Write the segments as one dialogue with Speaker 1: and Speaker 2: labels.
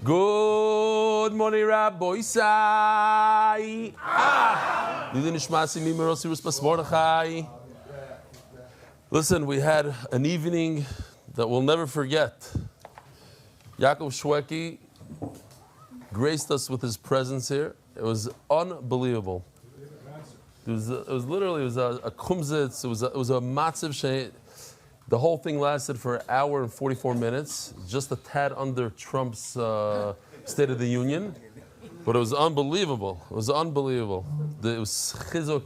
Speaker 1: Good morning, Rabbi Isai. Listen, we had an evening that we'll never forget. Yaakov Shweki graced us with his presence here. It was unbelievable. It was a kumzitz. It was a matziv shay. The whole thing lasted for an hour and 44 minutes, just a tad under Trump's State of the Union. But it was unbelievable. It was unbelievable. It was chizuk.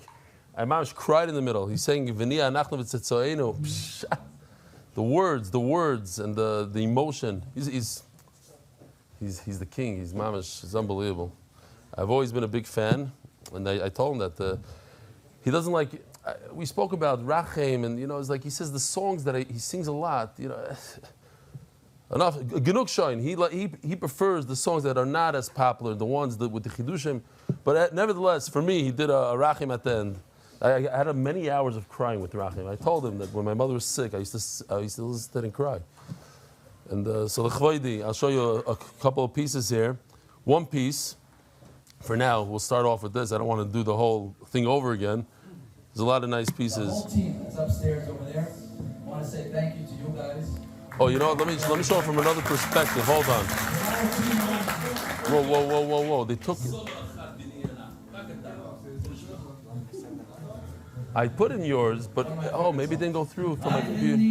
Speaker 1: I almost cried in the middle. He's saying, "V'niya anachnu v'tzetzoenu." The words, and the emotion. He's the king. He's mamash. It's unbelievable. I've always been a big fan, and I told him that he doesn't like. We spoke about Rachem, and it's like he says the songs that he sings a lot. Enough. Genug Shoin. He prefers the songs that are not as popular, the ones that with the chidushim. But nevertheless, for me, he did a Rachem at the end. I had many hours of crying with Rachem. I told him that when my mother was sick, I used to listen and cry. And so the Chvoidi, I'll show you a couple of pieces here. One piece. For now, we'll start off with this. I don't want to do the whole thing over again. There's a lot of nice pieces.
Speaker 2: The whole team that's upstairs over there. I want to say thank you to you guys.
Speaker 1: Oh, you know what? Let me show it from another perspective. Hold on. Whoa. They took it. I put in yours, but maybe it didn't go through from my computer.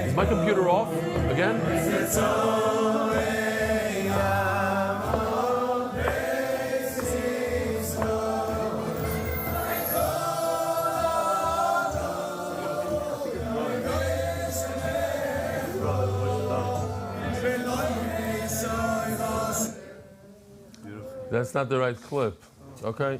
Speaker 1: Is my computer off again? That's not the right clip. Okay.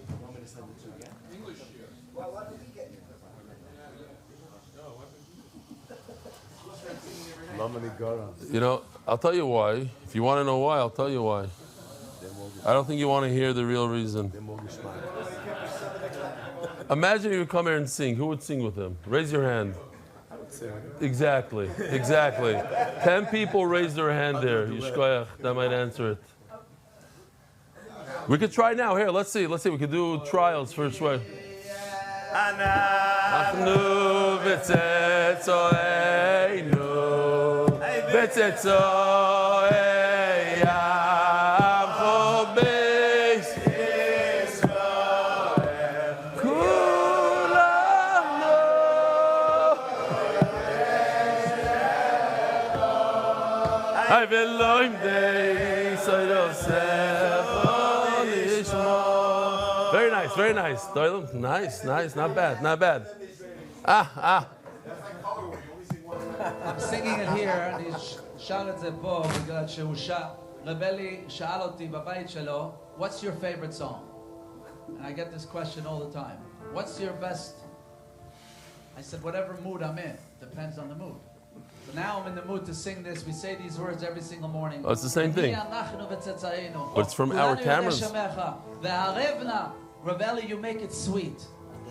Speaker 1: I'll tell you why. If you want to know why, I'll tell you why. I don't think you want to hear the real reason. Imagine you would come here and sing. Who would sing with him? Raise your hand. Exactly. 10 people raised their hand there. Yishkoyach, that might answer it. We could try now. Here, let's see. We could do trials first way. Very nice. Nice. Not bad.
Speaker 2: I'm singing it here, אני שר את זה פה בגלל שהוא רבלי שאל אותי בבית שלו, what's your favorite song? And I get this question all the time. What's your best? I said, whatever mood I'm in. Depends on the mood. So now I'm in the mood to sing this. We say these words every single morning.
Speaker 1: Oh, it's the same thing. But it's from our cameras.
Speaker 2: Rebelli, you make it sweet.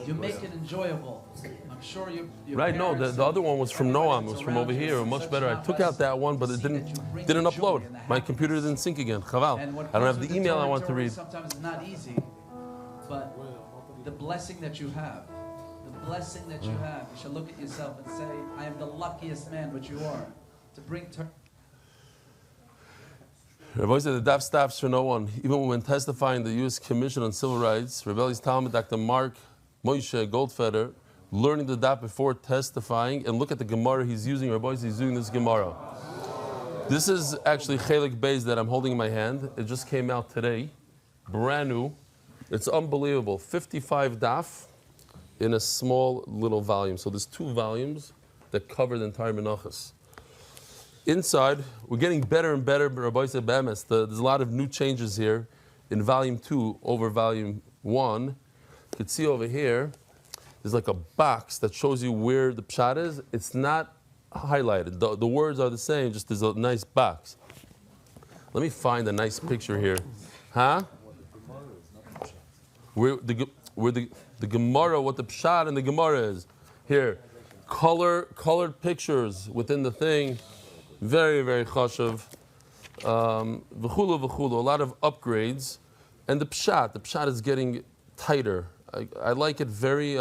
Speaker 2: You make it enjoyable. I'm sure you.
Speaker 1: Right? No, the other one was from Noam. It was from over here. Much better. I took out that one, but it didn't upload. My computer didn't sync again. Chaval. I don't have the email I want to read.
Speaker 2: Sometimes it's not easy, but the blessing that you have, you should look at yourself and say, "I am the luckiest man," which you are, to bring.
Speaker 1: Rabbi said the daf stops for no one. Even when testifying the U.S. Commission on Civil Rights, Rebelli's Talmud, Dr. Mark Moshe Goldfeder, learning the daf before testifying, and look at the Gemara he's using. Rabbi says he's using this Gemara. This is actually Chelik Beis that I'm holding in my hand. It just came out today, brand new. It's unbelievable. 55 daf in a small little volume. So there's 2 volumes. that cover the entire Menachos. Inside, we're getting better and better, but Rabbi said, there's a lot of new changes here in volume 2 over volume 1. You can see over here, there's like a box that shows you where the pshat is. It's not highlighted. The words are the same, just there's a nice box. Let me find a nice picture here. Huh? Where the Gemara, what the pshat in the Gemara is. Here, colored pictures within the thing. Very, very chashuv. V'chulu, a lot of upgrades. And the pshat is getting tighter. I like it very,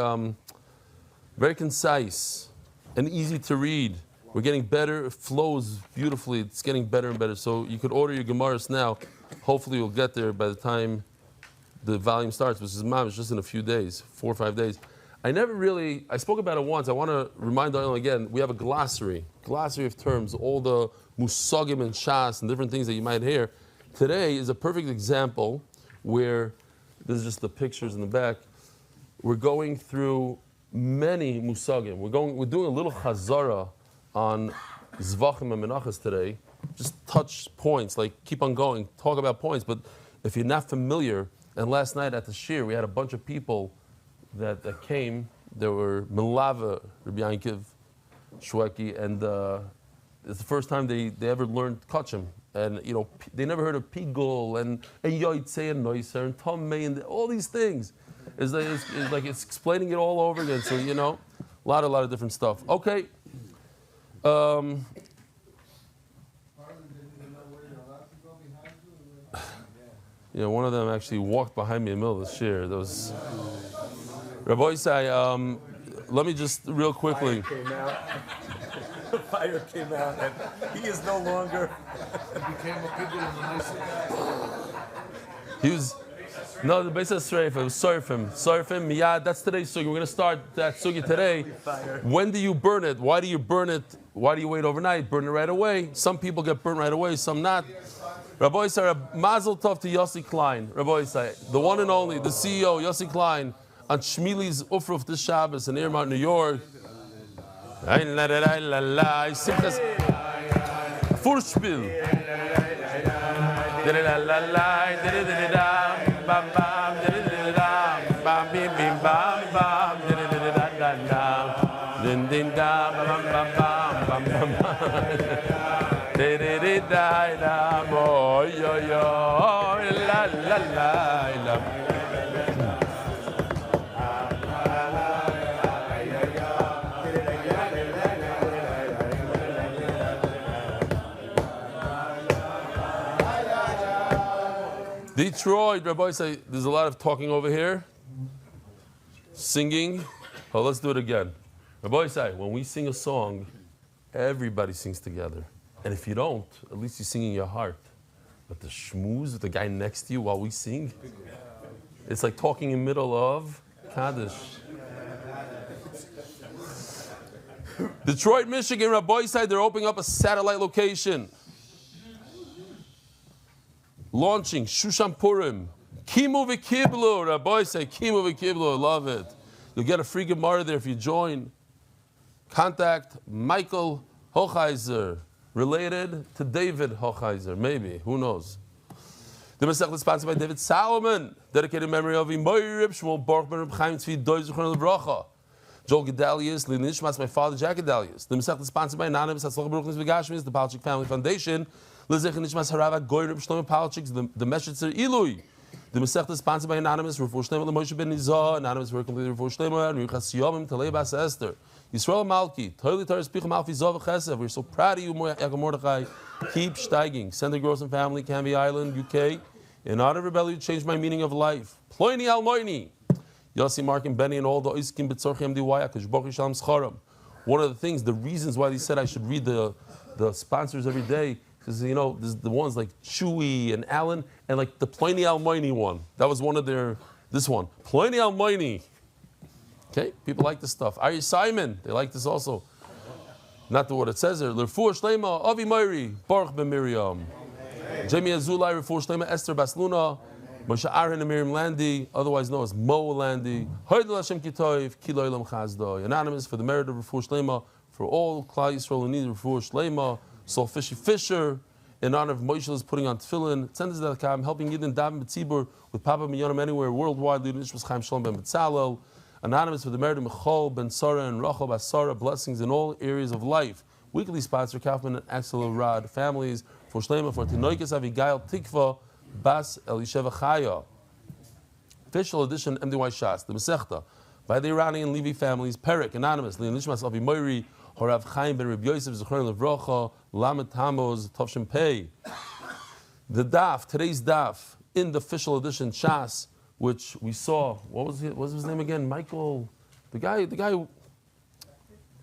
Speaker 1: very concise and easy to read. We're getting better. It flows beautifully. It's getting better and better. So you could order your Gemaras now. Hopefully you'll get there by the time the volume starts, which is just in a few days, 4 or 5 days. I spoke about it once. I want to remind everyone again, we have a glossary of terms, all the musagim and shas and different things that you might hear. Today is a perfect example where, this is just the pictures in the back, we're going through many musagim. We're doing a little chazara on zvachim and menachos today. Just touch points, like keep on going, talk about points. But if you're not familiar, and last night at the shir, we had a bunch of people that came. There were Milava, Rabbi Yankiv, Shweki, and it's the first time they ever learned Kachim. And they never heard of Pigul and Yoitze and Noiser and Tomei and all these things. It's like it's explaining it all over again. So a lot of different stuff. Okay. One of them actually walked behind me in the middle of the shir. That was Rabbi Isai. Let me just real quickly.
Speaker 3: Fire came out, and he is no longer.
Speaker 2: Became a people in the nice.
Speaker 1: He was. No, the base of Sreif, it was Sorfim, yeah, that's today's sugi. We're going to start that sugi today. When do you burn it? Why do you burn it? Why do you wait overnight? Burn it right away. Some people get burned right away, some not. Rabbi Isai, Mazel Tov to Yossi Klein. Rabbi Isai, the one and only, the CEO, Yossi Klein, on Shmili's Ufruf this Shabbos in Earmont, New York. I sing this Vorspiel. Detroit, Rabbi say there's a lot of talking over here, singing. Oh, let's do it again. Rabbi say when we sing a song, everybody sings together, and if you don't, at least you sing in your heart. But the shmooze with the guy next to you while we sing, it's like talking in the middle of Kaddish. Detroit, Michigan, Rabbi say they're opening up a satellite location. Launching Shushan Purim. Kimu v'kiblu, Rabbi say Kimu v'kiblu, I love it. You'll get a free Gemara there if you join. Contact Michael Hochheiser, related to David Hochheiser, maybe, who knows. The Masechet is sponsored by David Salomon, dedicated in memory of Imoy Shmuel Baruch ben Reb Chaim Tzvi Doi Zuchron Lebracha. Joel Gedalius, Lili Nishmas, my father Jack Gedalius. The Masechet is sponsored by Anonymous Hatzlach Baruch Nis V'Gashmis, the Palchik Family Foundation. Lizech Nishmas Harava Goy Reb Shlomo Palchiks, the Meshitzer Ilui. The Masechet is sponsored by Anonymous, Refuah Shlema L'Moshe Ben Nizah, Anonymous for completely Refuah Shlema, and Ruchas Yomim Talei Bas Esther. Yisrael Malki, Toili Taras Picham Alfi Zav Chesed. We're so proud of you, Yaakov Mordechai. Keep steiging. Center Gross and Family, Canby Island, UK. In honor of rebellion, you changed my meaning of life. Ploini Al Moini. Yossi, Mark, and Benny, and all the Oiskim B'Tzorchem Diwaya, Kishbochi Shalom Scharam. One of the things, the reasons why they said I should read the sponsors every day, because there's the ones like Chewy and Allen, and like the Pliny Almighty one. That was one of this one. Pliny Almighty. Okay, people like this stuff. Ari Simon, they like this also. Not what it says there. L'Refuah Shlema, Avi Meiri, Baruch ben Miriam. Jamie Azulai, Refuah Shlema, Esther Basluna, Moshe Aaron and Miriam Landy, otherwise known as Mo Landy. Hoydel Hashem Kitoiv, Kilo Ilam Chazdo. Anonymous for the merit of Refuah Shlema for all Klal Yisrael who need refuah shleima. Sol Fishy Fisher, in honor of Moshe is putting on tefillin. Tzendes.com, helping Yidden daven b'tzibur with Papa Minyanim anywhere worldwide. Leading Nishmas Chaim Shalom ben Betzalel. Anonymous for the merit of Michal ben Sarah and Rachel bas Sarah. Blessings in all areas of life. Weekly sponsor Kaufman and Axel Rod families for Shleima for Tinoikis Avigail Tikva Bas Elisheva Chaya. Official edition MDY Shas the Masechta by the Iranian Levi families. Perik anonymous Leon Nishmas Avi Moiri Horav Chaim ben Reb Yosef Zechron Levrocha Lamed Tamoz Tovshem Pei. The daf, today's daf in the official edition Shas, which we saw. What was his name again? Michael, the guy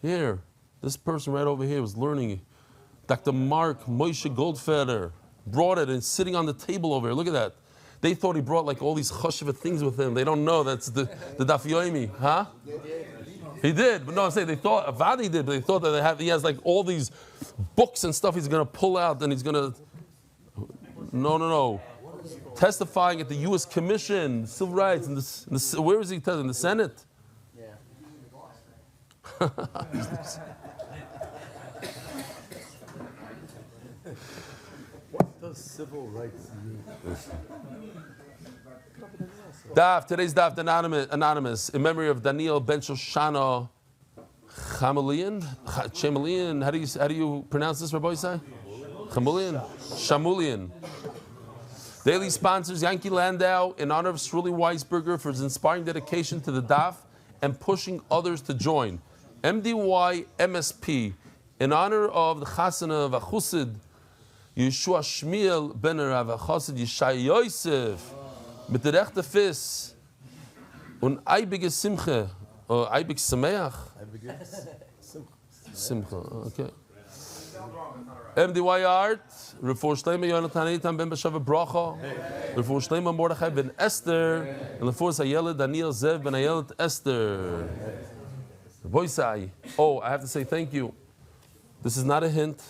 Speaker 1: here. This person right over here was learning. Dr. Mark Moshe Goldfeder brought it and sitting on the table over here. Look at that. They thought he brought like all these chashuva things with him. They don't know that's the Daf Yomi, huh? He did, but no, I'm saying they thought Avadi did, but they thought that he has like all these books and stuff he's going to pull out, and he's going to. No. Testifying at the U.S. Commission, Civil Rights, where is he? In the Senate?
Speaker 4: Yeah.
Speaker 3: What does civil rights mean?
Speaker 1: Today's daf anonymous in memory of Daniel Ben Shoshana Chameleon. How do you pronounce this, Rabbi Isai? Shamulian. Daily sponsors Yankee Landau in honor of Sruli Weisberger for his inspiring dedication to the daf and pushing others to join. MDY MSP in honor of the Chasana of Achusid Yeshua Shmiel ben Rav Chassid Yishai Yosef mit der rechte Fiss und eibige Simche or eibig Sameach. Simcha, okay. MDY Art, Refuah Shleima Yonatan Eitan ben Bashava Bracha, Refuah Shleima Mordechai ben Esther, and Refuah Sayela Daniel Zev ben Ayelet Esther. Boisai. Oh, I have to say thank you. This is not a hint.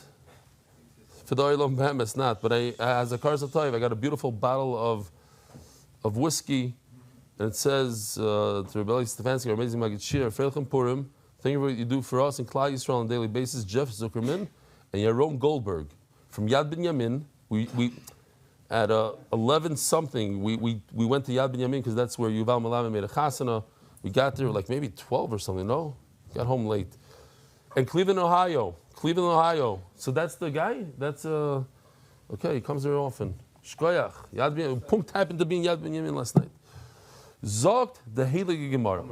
Speaker 1: Fidoi Bam, it's not, but as a Kar Satoiv, I got a beautiful bottle of whiskey, and it says to Eli Stefansky, our amazing Magid Shir, Freilchem Purim, thank you for what you do for us in Klal Yisrael on a daily basis. Jeff Zuckerman and Yaron Goldberg from Yad Binyamin. We at 11 something we went to Yad Binyamin because that's where Yuval Malamed made a chasana. We got there like maybe 12 or something. No, got home late. And Cleveland, Ohio. So that's the guy. That's okay. He comes there often. Shkoyach. Yad Binyamin. Punkt happened to be in Yad Binyamin last night. Zogt the Heilige Gemara.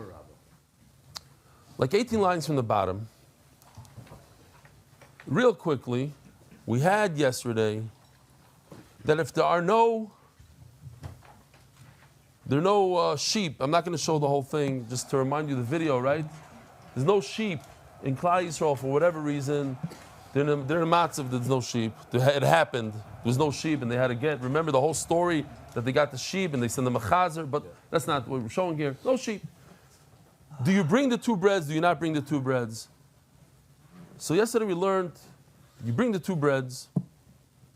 Speaker 1: Like 18 lines from the bottom. Real quickly, we had yesterday that if there are no sheep, I'm not going to show the whole thing, just to remind you the video, right? There's no sheep in Klal Yisrael for whatever reason. They're in a matzav, there's no sheep. It happened, there was no sheep, and they had to get. Remember the whole story that they got the sheep and they send them a chazer, but that's not what we're showing here. No sheep. Do you bring the two breads? Do you not bring the two breads? So yesterday we learned you bring the two breads,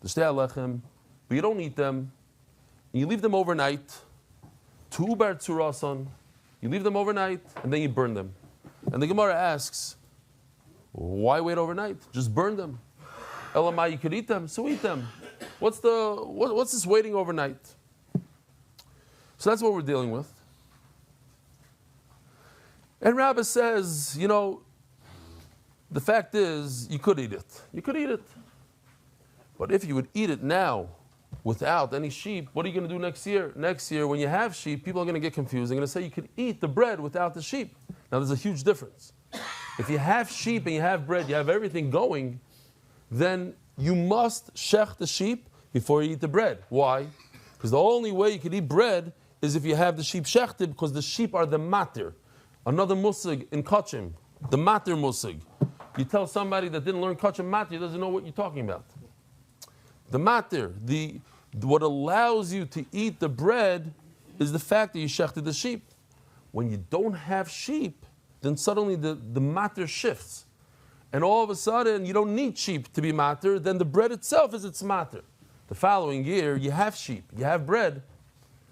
Speaker 1: the shtei alechem, but you don't eat them, and you leave them overnight. Tu bar tzurasan, you leave them overnight, and then you burn them. And the Gemara asks, why wait overnight? Just burn them. Elamai, you could eat them, so eat them. What's this waiting overnight? So that's what we're dealing with. And Rabbah says, the fact is, you could eat it. But if you would eat it now, without any sheep, what are you going to do next year? Next year, when you have sheep, people are going to get confused. They're going to say you could eat the bread without the sheep. Now, there's a huge difference. If you have sheep and you have bread, you have everything going, then you must shech the sheep before you eat the bread. Why? Because the only way you can eat bread is if you have the sheep shechted, because the sheep are the matir. Another musig in Kachim, the matir musig. You tell somebody that didn't learn Kachim matir, doesn't know what you're talking about. The matir, what allows you to eat the bread is the fact that you shechted the sheep. When you don't have sheep, then suddenly the matir shifts. And all of a sudden, you don't need sheep to be matir, then the bread itself is its matir. The following year, you have sheep, you have bread.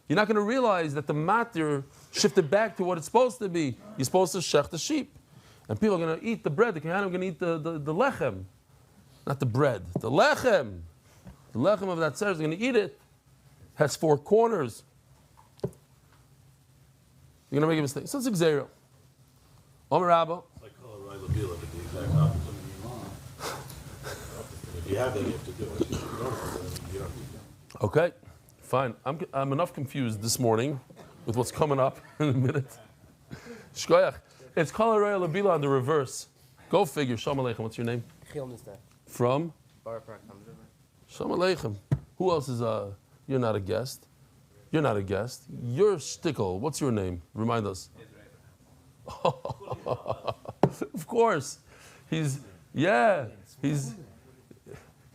Speaker 1: You're not going to realize that the matir shifted back to what it's supposed to be. You're supposed to shech the sheep. And people are going to eat the bread. The Kohanim are going to eat the lechem. Not the bread, the lechem. The lechem of that Seder is going to eat it. Has 4 corners. You're going to make a mistake. So it's a Gzeira. Omer Rabba.
Speaker 4: It's like Colorado Bila, but the exact opposite. If you have that, you have to do it. If you don't have that, you don't have to do it.
Speaker 1: Okay, fine. I'm enough confused this morning with what's coming up in a minute. Shkoyach. It's Colorado Bila on the reverse. Go figure. Shalom Aleichem. What's your name? From? Shalom Aleichem. Who else is you're not a guest. You're not a guest. You're Stickle. What's your name? Remind us. Of course. He was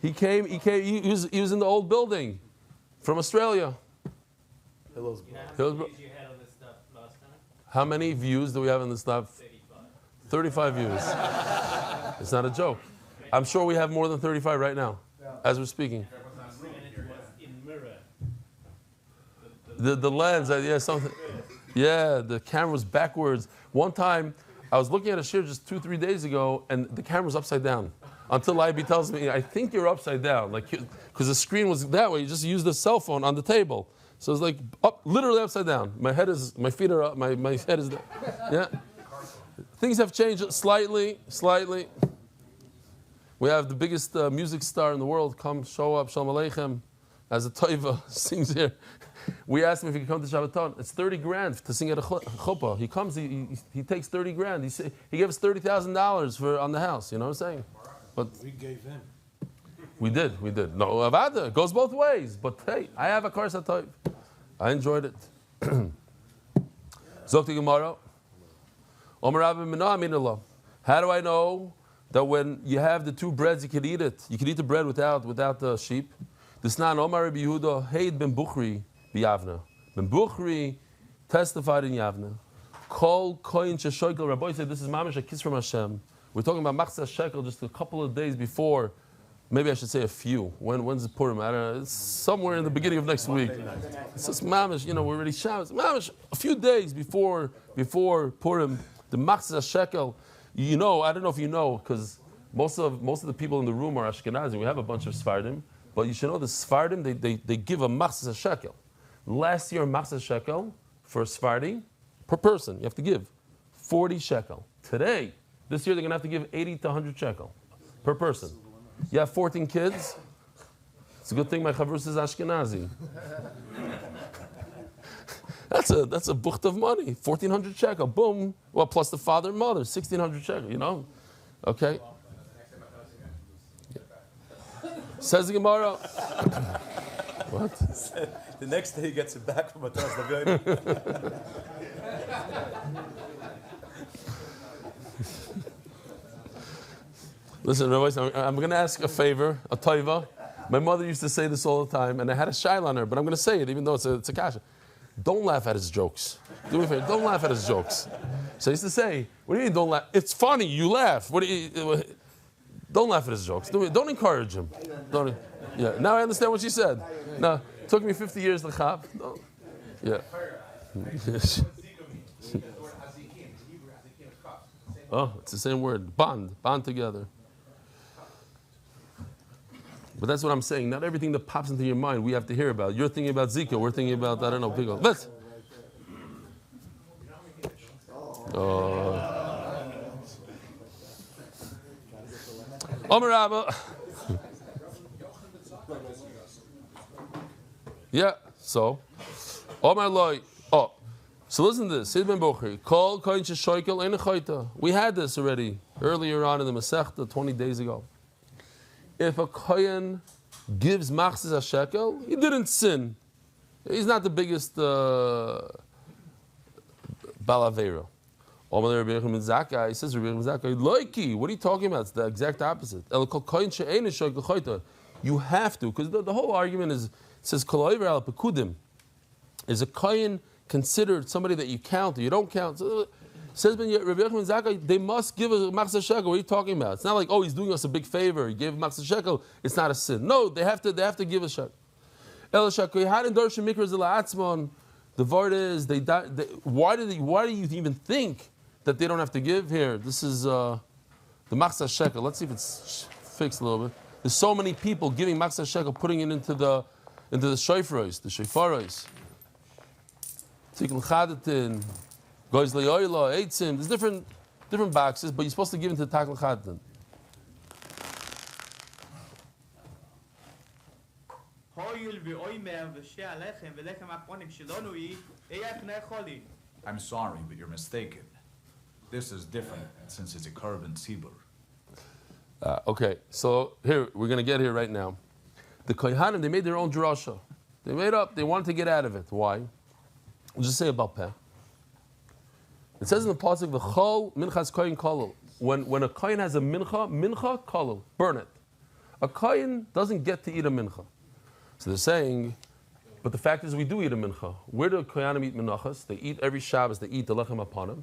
Speaker 1: in the old building from Australia. How many views do we have on this stuff? 35 views. It's not a joke. I'm sure we have more than 35 right now, as we're speaking. The lens, the camera's backwards. One time, I was looking at a shir just 2-3 days ago, and the camera's upside down. Until Ibi tells me, I think you're upside down, because the screen was that way. You just use the cell phone on the table, so it's like literally upside down. My feet are up. My head is down. Yeah. Things have changed slightly. We have the biggest music star in the world come show up. Shalom Aleichem, as a toiva sings here. We asked him if he could come to Shabbaton. It's $30,000 to sing at a chuppah. He comes, he takes $30,000. He gave us $30,000 on the house. You know what I'm saying? But
Speaker 4: we gave him.
Speaker 1: We did. No, Avada, it goes both ways. But hey, I have a Kars HaToiv. I enjoyed it. Zokti Gemara. Omer Rabbi Menachos Aminallah. How do I know that when you have the 2 breads, you can eat it? You can eat the bread without the sheep. This nan Omar Rabbi Yehuda Heid ben Bukhri b'Yavna. Ben Bukhri testified in Yavna. Kol koyin sheshoikel. Rabbi said this is mamish a kiss from Hashem. We're talking about Machzah Shekel just a couple of days before. Maybe I should say a few. When's the Purim? I don't know. It's somewhere in the beginning of next week. It's just mamish. We're already Shabbos. Mamish a few days before Purim. The Machzah Shekel. I don't know if you know, because most of the people in the room are Ashkenazi. We have a bunch of Sfardim. But you should know the Sfardim, they give a Machzah Shekel. Last year, Machzah Shekel for Sfardi, per person, you have to give 40 shekel. Today, this year, they're going to have to give 80 to 100 shekel per person. You have 14 kids. It's a good thing my chavrus is Ashkenazi. That's a bucht of money. 1,400 shekel, boom. Well, plus the father and mother, 1,600 shekel, Okay. Says the Gemara. What?
Speaker 3: The next day he gets it back from a Daf Yomi.
Speaker 1: Listen, Rabbi, I'm going to ask a favor, a toiva. My mother used to say this all the time, and I had a shaila on her, but I'm going to say it, even though it's a kasha. Don't laugh at his jokes. Do me a favor, don't laugh at his jokes. So I used to say, what do you mean don't laugh? It's funny, you laugh. Don't laugh at his jokes. Don't encourage him. Now I understand what she said. Now, it took me 50 years to chap. Yeah. Oh, it's the same word. Bond together. But that's what I'm saying. Not everything that pops into your mind we have to hear about. You're thinking about Zika. We're thinking about, I don't know, Pickle. Let's. Omer Rabba. Yeah, so. Omer Loi. Oh, so listen to this. Sid ben Bochri. Kol koyin sheshoikel ein chayta. We had this already earlier on in the Masechta 20 days ago. If a koyin gives machzis a shekel, he didn't sin. He's not the biggest balavero. Omer Rabbi Yochanan ben Zakkai, he says, Rabbi Yochanan ben Zakkai, loiki, what are you talking about? It's the exact opposite. El kol koyin she'ein shekel chayta. You have to, because the whole argument is, it says, kol oiver al pekudim. Is a koyin considered somebody that you count or you don't count? So, says Rabbi Yochanan ben Zakkai, they must give a machzah shekel. What are you talking about? It's not like, oh, he's doing us a big favor. He gave machzah shekel. It's not a sin. No, they have to give a shekel. El shekel hadin dorshin mikras la'atzmon. The word is why do you even think that they don't have to give? Here, this is the Machzah Shekel. Let's see if it's fixed a little bit. There's so many people giving Machzah Shekel, putting it into the shofros, the shofaros. Tikul Chadatin, Goiz Le'oila, Eitzim. There's different boxes, but you're supposed to give into the Takul Chadatin.
Speaker 5: I'm sorry, but you're mistaken. This is different since it's a korban tzibur.
Speaker 1: Okay, so here, we're going to get here right now. The Kohanim, they made their own drasha. They made up, they wanted to get out of it. Why? We'll just say about Peh. It says in the pasuk, "V'chol minchas kohen kolel." When a kohen has a mincha kolel, burn it. A kohen doesn't get to eat a mincha. So they're saying, but the fact is we do eat a mincha. Where do kohanim eat menachos? They eat every Shabbos. They eat the lechem apanim.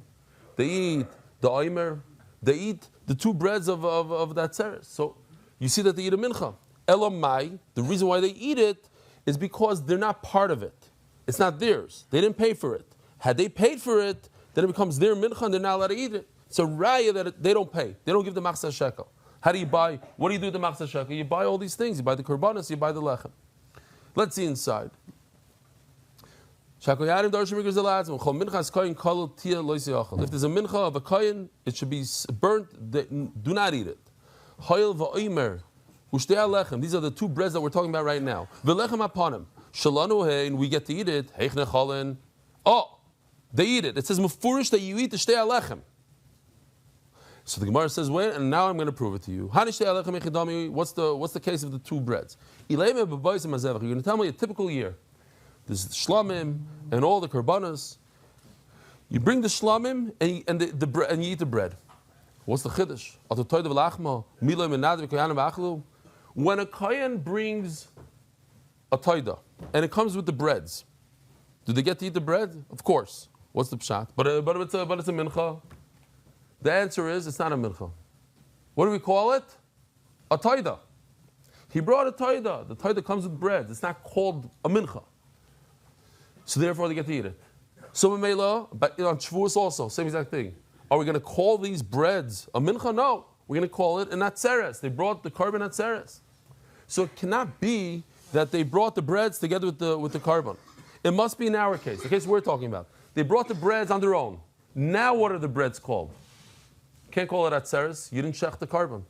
Speaker 1: They eat the oimer. They eat the two breads of that tzeres. So you see that they eat a mincha. Elamai, the reason why they eat it is because they're not part of it. It's not theirs. They didn't pay for it. Had they paid for it, then it becomes their mincha and they're not allowed to eat it. It's a raya that they don't pay. They don't give the machzah shekel. How do you buy? What do you do with the machzah shekel? You buy all these things. You buy the korbanos, you buy the lechem. Let's see inside. If there's a mincha of a kohen, it should be burnt. Do not eat it. These are the two breads that we're talking about right now. We get to eat it. Oh, they eat it. It says mufurish that you eat the shtei alechem. So the Gemara says, wait, and now I'm going to prove it to you. What's the case of the two breads? You're going to tell me a typical year. There's the shlamim and all the korbanos. You bring the shlamim and you eat the bread. What's the chiddush? When a kohen brings a toida and it comes with the breads, do they get to eat the bread? Of course. What's the pshat? But it's a mincha. The answer is it's not a mincha. What do we call it? A toida. He brought a toida. The toida comes with bread. It's not called a mincha. So therefore they get to eat it. So Mamela, but on Shavuos also, same exact thing. Are we going to call these breads a mincha? No. We're going to call it an atzeres. They brought the korban atzeres. So it cannot be that they brought the breads together with the korban. It must be in our case, the case we're talking about. They brought the breads on their own. Now what are the breads called? Can't call it atzeres. You didn't shech the korban.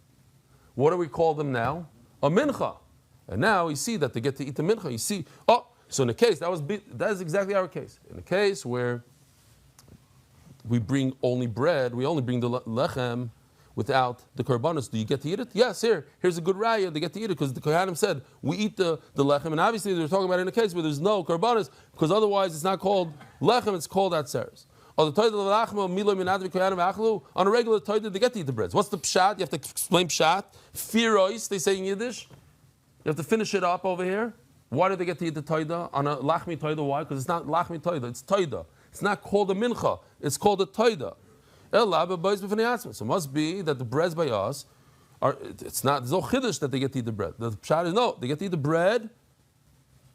Speaker 1: What do we call them now? A mincha. And now you see that they get to eat the mincha. You see, so in the case, that is exactly our case. In the case where we bring only bread, we only bring the lechem without the korbanos. Do you get to eat it? Yes, here's a good raya. They get to eat it because the kohanim said we eat the lechem, and obviously they're talking about in a case where there's no korbanos, because otherwise it's not called lechem, it's called atzeres. On a regular toilet, they get to eat the breads. What's the pshat? You have to explain pshat. Firois, they say in Yiddish. You have to finish it up over here. Why do they get to eat the toida? On a lachmi toida, why? Because it's not lachmi toida, it's toida. It's not called a mincha, it's called a toida. So it must be that the breads by us there's no chiddush that they get to eat the bread. The pshat is no, they get to eat the bread.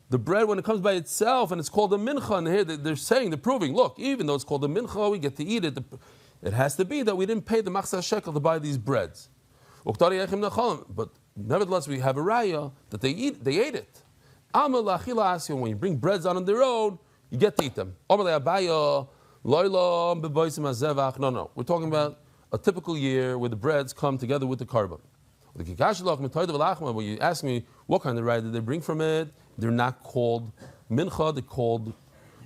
Speaker 1: The bread, when it comes by itself and it's called a mincha, and here they're proving, look, even though it's called a mincha, we get to eat it. It has to be that we didn't pay the machzah shekel to buy these breads. But nevertheless, we have a raya that they ate it. When you bring breads on their own, you get to eat them. No, we're talking about a typical year where the breads come together with the korban. When you ask me what kind of raya did they bring from it, they're not called mincha, they're called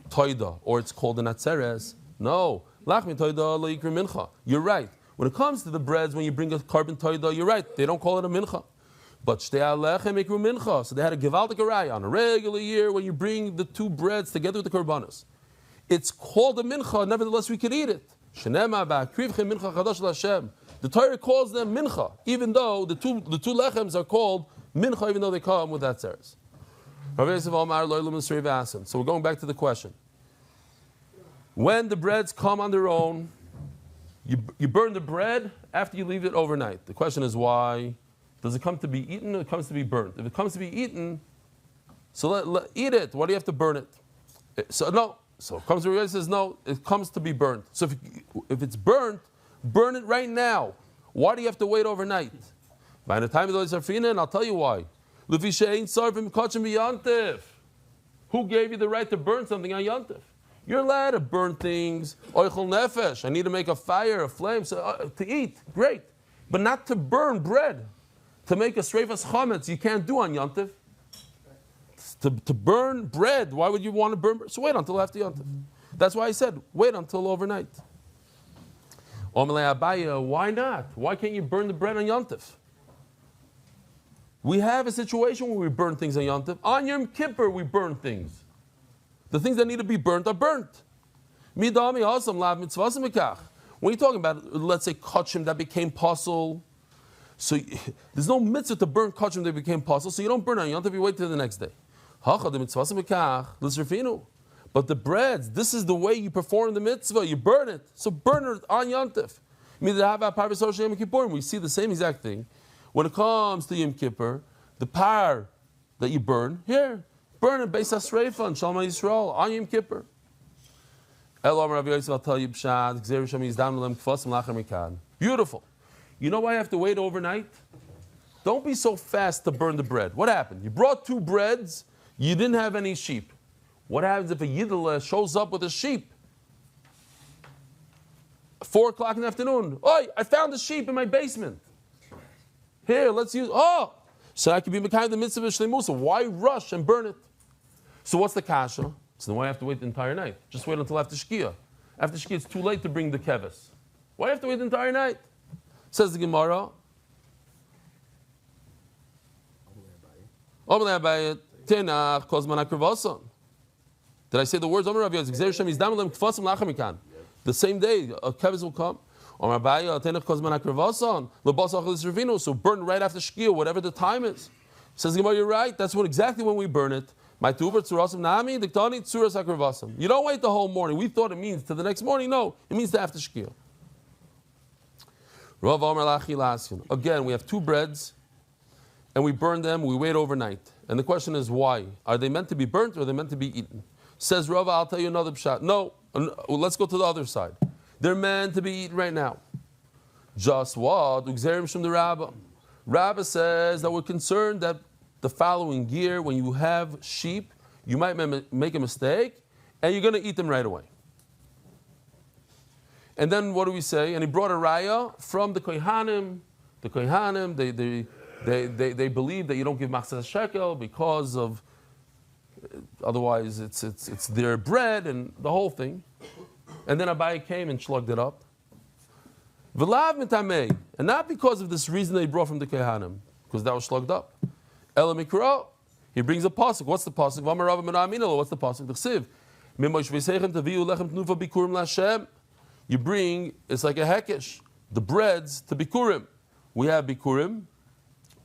Speaker 1: toida, or it's called an atzeres. No, lachmi toida lo yikra mincha. You're right. When it comes to the breads, when you bring a korban toida, you're right. They don't call it a mincha. But shtei alechem ikru mincha. So they had a gevaldik raya on a regular year when you bring the two breads together with the korbanos. It's called a mincha. Nevertheless, we could eat it. Shenema ba'akrivchem mincha chadash l'Hashem. The Torah calls them mincha, even though the two lechems are called mincha, even though they come with that seres. So we're going back to the question. When the breads come on their own, you burn the bread after you leave it overnight. The question is why? Does it come to be eaten or it comes to be burnt? If it comes to be eaten, so eat it. Why do you have to burn it? So no, So it comes to Rabbi says, no, it comes to be burnt. So if it's burnt, burn it right now. Why do you have to wait overnight? By the time of the Sarfina, and I'll tell you why. Who gave you the right to burn something on Yontif? You're allowed to burn things. Oichel nefesh. I need to make a fire, a flame, to eat. Great. But not to burn bread. To make a streifas chametz, you can't do on Yontif. To burn bread, why would you want to burn bread? So wait until after Yontif. That's why I said, wait until overnight. Why not? Why can't you burn the bread on Yontif? We have a situation where we burn things on Yontif. On Yom Kippur, we burn things. The things that need to be burnt are burnt. When you're talking about, let's say, kachim that became pasul, so there's no mitzvah to burn kachim that became pasul, so you don't burn on Yontif, you wait till the next day. But the breads, this is the way you perform the mitzvah, you burn it. So burn it on Yontif. We see the same exact thing. When it comes to Yom Kippur, the par that you burn, here, burn it Beis HaSreifa and Shalom Yisrael on Yom Kippur. Beautiful. You know why I have to wait overnight? Don't be so fast to burn the bread. What happened? You brought 2 breads, you didn't have any sheep. What happens if a Yiddish shows up with a sheep? 4 o'clock in the afternoon. Oi, I found a sheep in my basement. Here, let's use, so I can be Mekayim the mitzvah of Shleimusa. Why rush and burn it? So what's the kasha? So then why have to wait the entire night? Just wait until after Shkia. After Shkia, it's too late to bring the keves. Why have to wait the entire night? Says the Gemara. Did I say the words? The same day, a keves will come. So burn right after Shkia, whatever the time is. Says the Gemara, you're right. That's exactly when we burn it. You don't wait the whole morning. We thought it means to the next morning. No, it means to after Shkia. Again, we have 2 breads, and we burn them. We wait overnight, and the question is why? Are they meant to be burnt or are they meant to be eaten? Says Rava, I'll tell you another pshat. No, let's go to the other side. They're meant to be eaten right now. Just what? Rabba says that we're concerned that the following year, when you have sheep, you might make a mistake, and you're going to eat them right away. And then what do we say? And he brought a raya from the Kohanim. The Kohanim, they believe that you don't give machzas shekel because of, otherwise it's their bread and the whole thing. And then Abaye came and shlugged it up. V'lav mitamei, and not because of this reason that he brought from the Kohanim, because that was shlugged up. Ela mikra, he brings a pasuk. What's the pasuk? V'amarav mena'aminalo. What's the pasuk? The chsiv. Mimosh v'seichem taviu lechem tnuva bikurim l'Hashem. You bring, it's like a hekesh, the breads to bikurim. We have bikurim.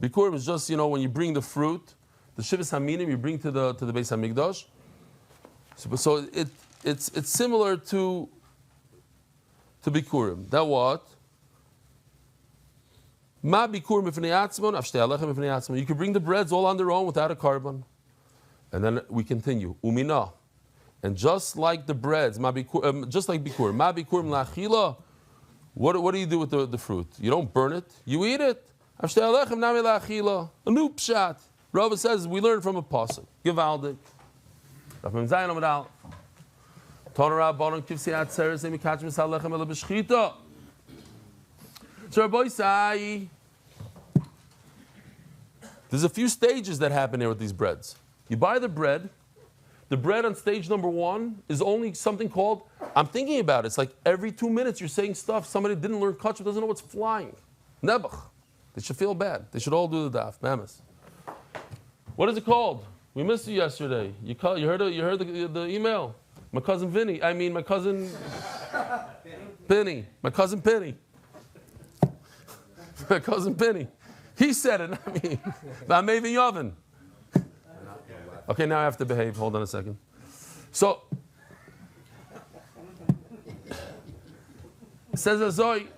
Speaker 1: Bikurim is just, when you bring the fruit, the shivas haminim, you bring to the Beis Hamikdash. So it's similar to bikurim. That what? Ma bikurim ifnei atzmon, avshtei alechem ifnei atzmon. You can bring the breads all on their own without a carbon. And then we continue. Umina. And just like the breads, just like bikurim, ma bikurim la'achila, what do you do with the fruit? You don't burn it, you eat it. Avshtei alechem nami la'achila. A new pshat. Rava says we learn from a pasuk. Givaldik. Daf Mem Zayin Amud Aleph. Tonara Baron Kivsi Atzeres Emi Kachim Salechem Ela B'Shchita. So Rabbi Sai, there's a few stages that happen here with these breads. You buy the bread on stage number 1 is only something called, I'm thinking about it, it's like every 2 minutes you're saying stuff, somebody didn't learn kachim, doesn't know what's flying. Nebuch. They should feel bad. They should all do the daf, mamas. What is it called? We missed you yesterday. You heard the email? My cousin Vinny. I mean, my cousin Penny. My cousin Penny. My cousin Penny. He said it, not me. I'm Maven Yovin. Okay, now I have to behave. Hold on a second. So, says Azoy,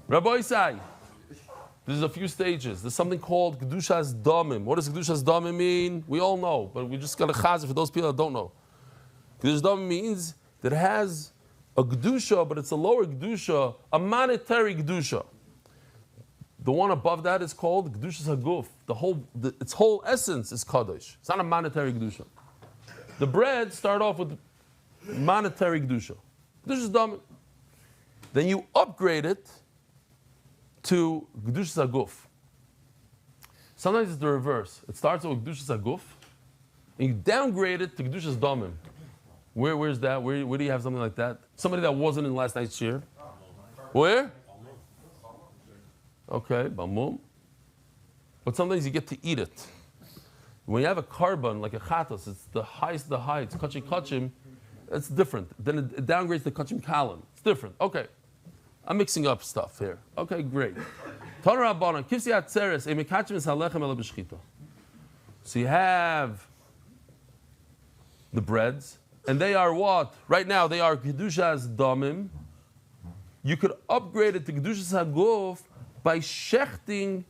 Speaker 1: Rabbi Isai, there's a few stages. There's something called Kedushas Damim. What does Kedushas Damim mean? We all know, but we just got to chazir for those people that don't know. Kedusha Damim means that it has a Kedusha, but it's a lower Kedusha, a monetary Kedusha. The one above that is called Kedushas Haguf. Its whole essence is Kadosh. It's not a monetary Kedusha. The bread start off with monetary Kedusha. Kedushas Damim. Then you upgrade it to Kedushas Haguf. Sometimes it's the reverse. It starts with Kedushas Haguf, and you downgrade it to Kedushas Damim. Where's that? Where do you have something like that? Somebody that wasn't in last night's shir. Where? Okay, Bamum. But sometimes you get to eat it. When you have a carbon, like a chatos, it's the highest of the high, it's kachim kachim, it's different. Then it downgrades to kachim kalim. It's different. Okay. I'm mixing up stuff here. Okay, great. So you have the breads, and they are what? Right now they are Kedushas Damim. You could upgrade it to Kedushas Haguf by shechting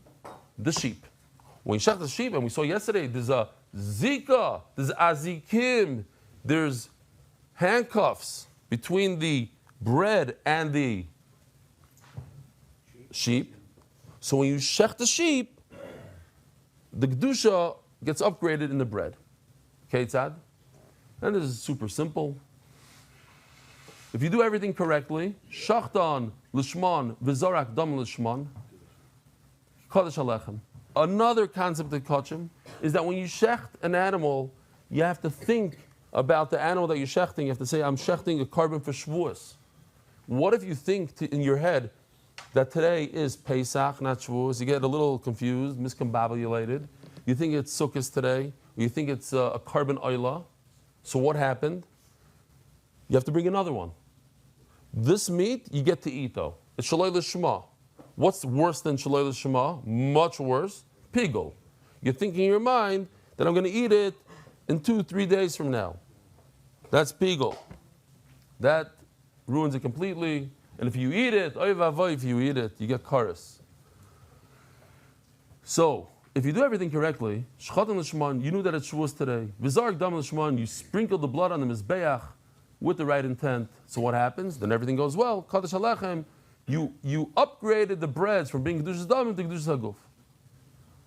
Speaker 1: the sheep. When you shecht the sheep, and we saw yesterday, there's a zika, there's azikim, there's handcuffs between the bread and the sheep. So when you shecht the sheep, the Kedusha gets upgraded in the bread. Okay, Tzad? And this is super simple. If you do everything correctly, shachtan lishman v'zorak dam lishman, kodesh alechem. Another concept of kachim is that when you shecht an animal, you have to think about the animal that you're shechting. You have to say, I'm shechting a carbon for Shavuos. What if you think in your head that today is Pesach, not Shavuos? You get a little confused, miscombobulated. You think it's Sukkot today, or you think it's a carbon oila. So what happened? You have to bring another one. This meat you get to eat though. It's shaloi l'shma. What's worse than shaloi l'shma? Much worse. Pigul. You're thinking in your mind that I'm going to eat it in 2-3 days from now. That's pigul. That ruins it completely. And if you eat it, oy vavoy, if you eat it, you get karas. So, if you do everything correctly, shchatan l'shman, you knew that it's Shavuos today. V'zark dam l'shman, you sprinkle the blood on the mizbeach with the right intent. So what happens? Then everything goes well. Kadosh alechem, you upgraded the breads from being kedushas damim to kedushas haguf.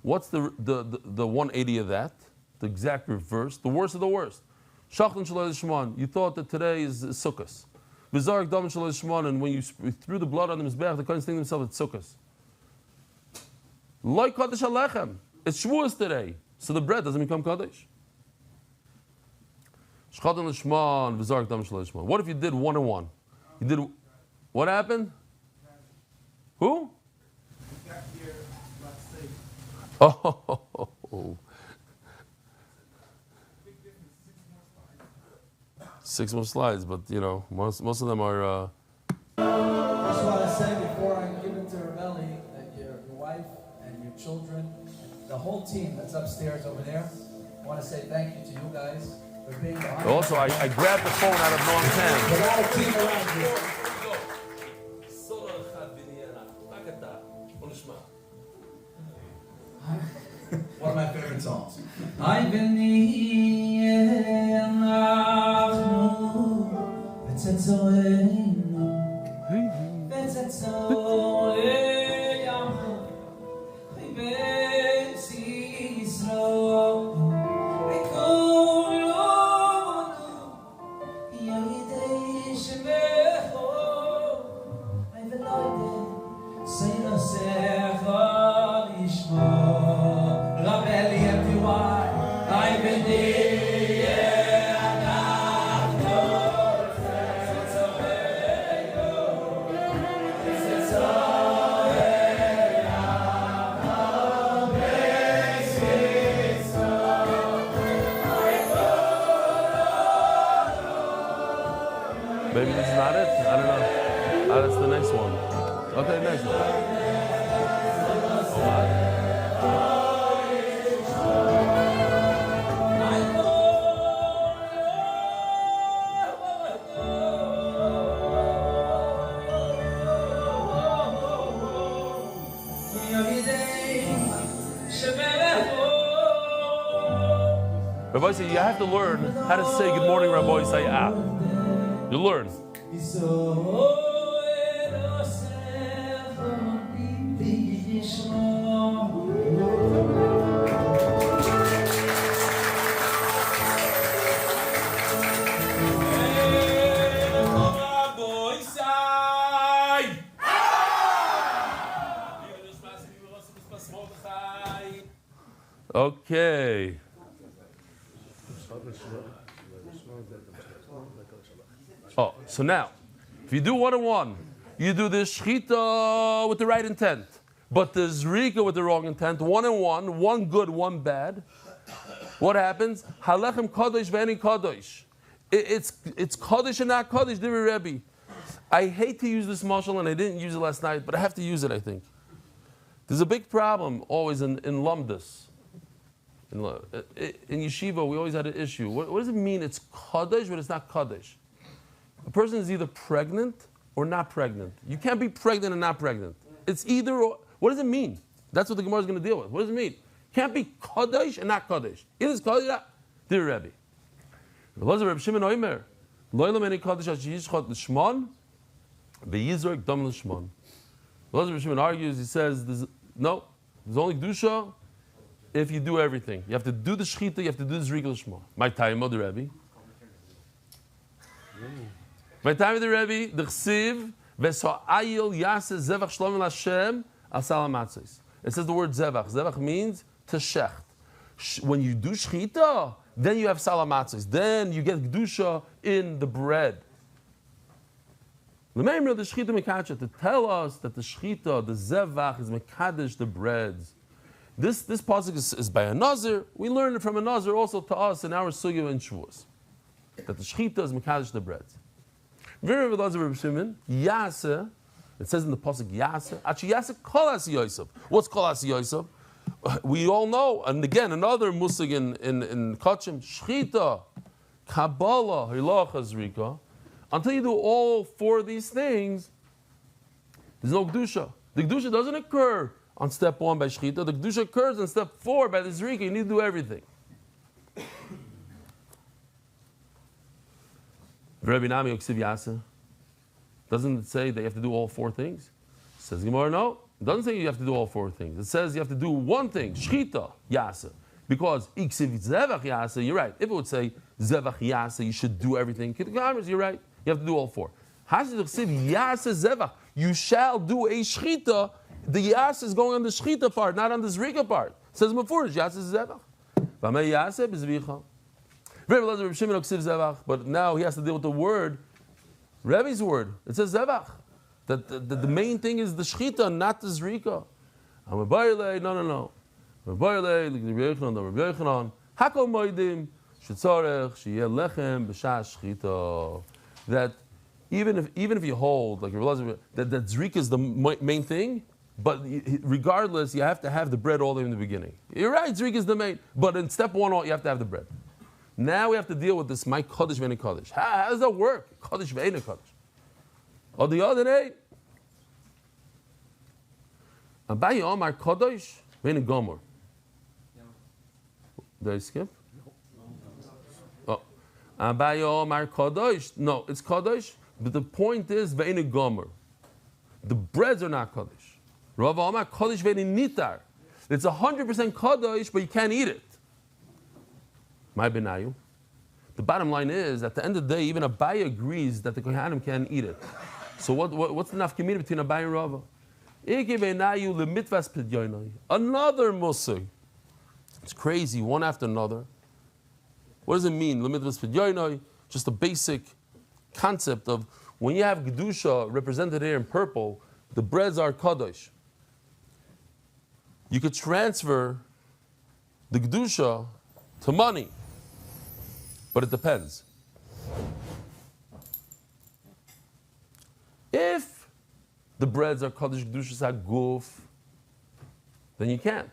Speaker 1: What's the 180 of that? The exact reverse. The worst of the worst. Shachtan shaloi l'shman, you thought that today is Sukkos. V'zark dam shaloi l'shman, and when you threw the blood on the mizbeach, the kohen think themselves it's Sukkos. Like Kadosh Alechem. It's Shavuos today. So the bread doesn't become Kadosh. Shchatan l'shman, v'zark dam shel l'shman. What if you did 1 and 1? You did, what happened? Who? Oh. 6 more slides, but you know, most of them are.
Speaker 2: I just want to say before I give it to Rebelli that your wife and your children, the whole team that's upstairs over there, I want to say thank you to you guys for being behind.
Speaker 1: Also, I grabbed the phone out of Noam's hand.
Speaker 2: A lot of team around you. One of my favorite songs.
Speaker 1: Maybe this is not it? I don't know. Oh, that's the next one. Okay, next one. Rabbi Rabbi say you have to learn how to say good morning, Rabbi say You learn. Okay. Oh, so now, if you do 1-on-1, you do the shchita with the right intent, but the zrika with the wrong intent, 1-on-1, one good, one bad. What happens? Halechem kadosh ve'eni kadosh. It's kadosh and not kadosh, Divrei Rebbe. I hate to use this mashal, and I didn't use it last night, but I have to use it, I think. There's a big problem always in lumdus. In yeshiva, we always had an issue. What does it mean it's kadosh, but it's not kadosh? A person is either pregnant or not pregnant. You can't be pregnant and not pregnant. It's either or. What does it mean? That's what the Gemara is going to deal with. What does it mean? Can't be kadosh and not kadosh. Either it's kadosh or not. Dear Rebbe. Reb Shimon Oimer, loylam eni kadosh ashiyishchot l'shmon, be'yizrok dam l'shmon. Reb Shimon argues. He says, there's only kedusha if you do everything. You have to do the shchita. You have to do the zrika l'shmon. My time, the Rebbe. My time of the Rebbe, the chsiv v'so'ayil yaseh zevach shlom l'Hashem asal hamatzos. It says the word zevach. Zevach means to shecht. When you do shchita, then you have salamatzos. Then you get kedusha in the bread. L'meimra the shchita mekacha to tell us that the shchita, the zevach, is mekadesh the breads. This pasuk is by a nazir. We learned it from a nazir also to us in our sugya and Shavuos that the shchita is mekadesh the breads. Very Reb Shimon, Yaseh, it says in the pasuk Yaseh, Achi Yaseh Kol Asi Yosef. What's Kol Asi Yosef? We all know, and again, another musig in Kachim, Shchita, Kabbalah, Hilach Azrika. Until you do all four of these things, there's no Kedusha. The Kedusha doesn't occur on step 1 by Shchita. The Kedusha occurs on step 4 by the Zrika. You need to do everything. Rabbi Nami Oksiv Yasa. Doesn't it say that you have to do all four things? Says Gemara, no. It doesn't say you have to do all four things. It says you have to do one thing, Shchita Yasa. Because Iksiv Zevach Yasa, you're right. If it would say Zevach Yasa, you should do everything. You're right. You have to do all four. Hasid Oksiv Yasa Zevach. You shall do a Shchita. The Yasa is going on the Shchita part, not on the Zrika part. It says before, Yasa Zevach. V'amei Yasa B'zvicha. But now he has to deal with the word, Rebbe's word. It says zevach. That the main thing is the shchita, not the zrika. No. Hakol moedim shetzorech sheyeh lechem b'shas shchita. That even if you hold like that zrika is the main thing, but regardless, you have to have the bread all the way in the beginning. You're right, zrika is the main, but in step 1, you have to have the bread. Now we have to deal with this, my Kodesh Ve'eni Kodesh. How does that work? Kodesh Ve'eni Kodesh. On the other day, Abaye Omar Kodesh Ve'eni Gomer. Did I skip? Oh. Abaye Omar Kodesh. No, it's Kodesh, but the point is Ve'eni Gomer. The breads are not Kodesh. Rav Omar Kodesh Ve'eni Nitar. It's 100% Kodesh, but you can't eat it. My benayu. The bottom line is, at the end of the day, even Abaye agrees that the Kohanim can't eat it. So what's the nafkamina between Abaye and Rava? Another musig. It's crazy, one after another. What does it mean? Just a basic concept of when you have Gedusha represented here in purple, the breads are Kadosh. You could transfer the Gedusha to money. But it depends. If the breads are Kodesh Kedushas HaGuf, then you can't.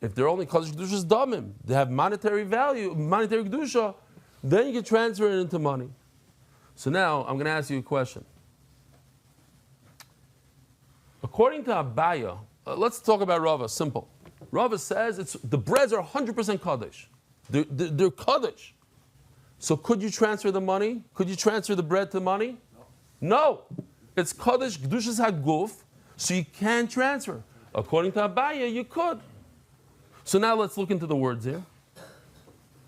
Speaker 1: If they're only Kodesh Kedushas Damim, they have monetary value, monetary Kedusha, then you can transfer it into money. So now, I'm going to ask you a question. According to Abaye, let's talk about Rava, simple. Rava says the breads are 100% Kodesh. They're Kaddish. So could you transfer the money? Could you transfer the bread to money? No. It's Kaddish Kedushas HaGuf, so you can transfer. According to Abaya, you could. So now let's look into the words here.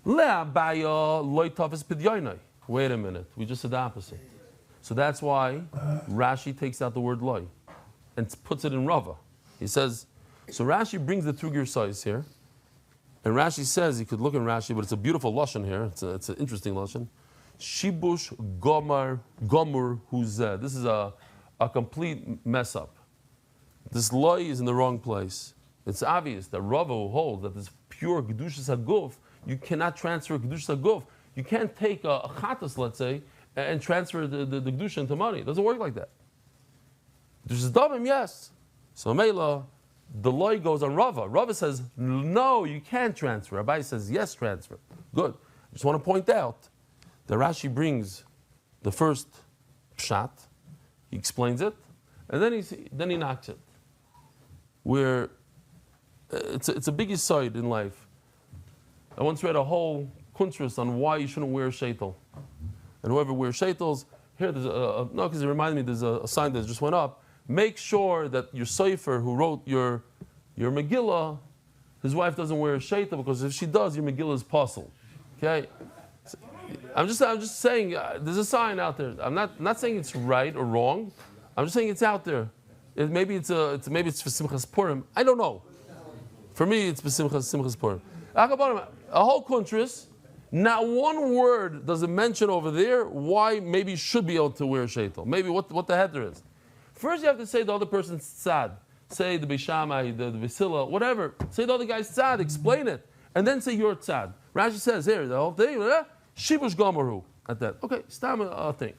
Speaker 1: Le'abaya loy tafes pidyoinai. Wait a minute, we just said the opposite. So that's why Rashi takes out the word loy and puts it in Rava. He says, so Rashi brings the two size here, and Rashi says, you could look in Rashi, but it's a beautiful lashon here. It's an interesting lashon. Shibush gomur huzeh. This is a complete mess up. This loy is in the wrong place. It's obvious that Rava will hold that this pure Kedushas HaGuf, you cannot transfer Kedushas HaGuf. You can't take a chatas, let's say, and transfer the Kedusha into money. It doesn't work like that. Kedushas Davim, yes. So Mela, the loy goes on Rava. Rava says, no, you can't transfer. Abai says, yes, transfer. Good. I just want to point out that Rashi brings the first pshat, he explains it, and then he knocks it. Where it's a big side in life. I once read a whole kuntras on why you shouldn't wear shaitel. And whoever wears shaitels, here there's no, because it reminded me there's a sign that just went up. Make sure that your Sefer who wrote your Megillah, his wife doesn't wear a shaitel, because if she does, your Megillah is puzzled. Okay? I'm just saying there's a sign out there. I'm not saying it's right or wrong. I'm just saying it's out there. Maybe it's for Simchas Purim. I don't know. For me, it's for Simchas Purim. A whole kuntras, not one word does it mention over there why maybe you should be able to wear a shaitel. Maybe what the heter is. First, you have to say the other person's tzad. Say the Beishamai, the Vasila, whatever. Say the other guy's tzad. Explain it, and then say your tzad. Rashi says here the whole thing. Shibush gomaru at that. Okay, stam a thing.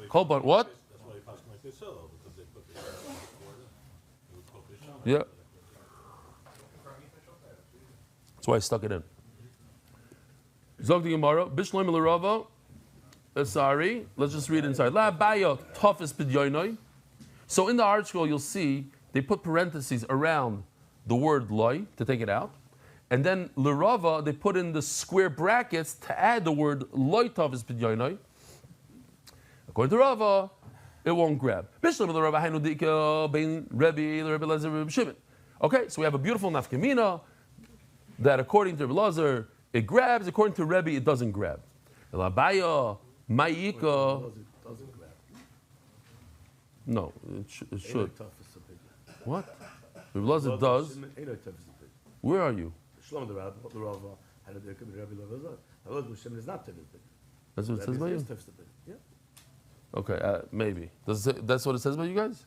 Speaker 1: Kolban, what?
Speaker 4: That's why they pass like they sell, because they put the corner. They would focus on
Speaker 1: Yeah. That's why I stuck it in. Zog the Gemara, Bishloim l'Rava. Sorry, let's just read inside. La baya toughest pidyoinoi. So in the article, you'll see they put parentheses around the word loy to take it out. And then l'Rava, they put in the square brackets to add the word loy toughest pidyoinoi. According to Rava, it won't grab. Bishloim l'Rava hainu dika bein Rebbe Lezer Rebbe Shimon. Okay, so we have a beautiful nafkamina that according to Rebbe Lezer, it grabs. According to Rebbe, it doesn't grab. Elabaya, Ma'ika.
Speaker 3: Doesn't grab.
Speaker 1: No, it should. What? Rebbe
Speaker 3: Well,
Speaker 1: Lezer does. Where are you?
Speaker 3: Shlom the Rava, and there could be Rabbi Lezer. However, Shimon is not Tevez.
Speaker 1: That's what it says about you?
Speaker 3: Yeah.
Speaker 1: Okay, maybe. That's what it says about you guys?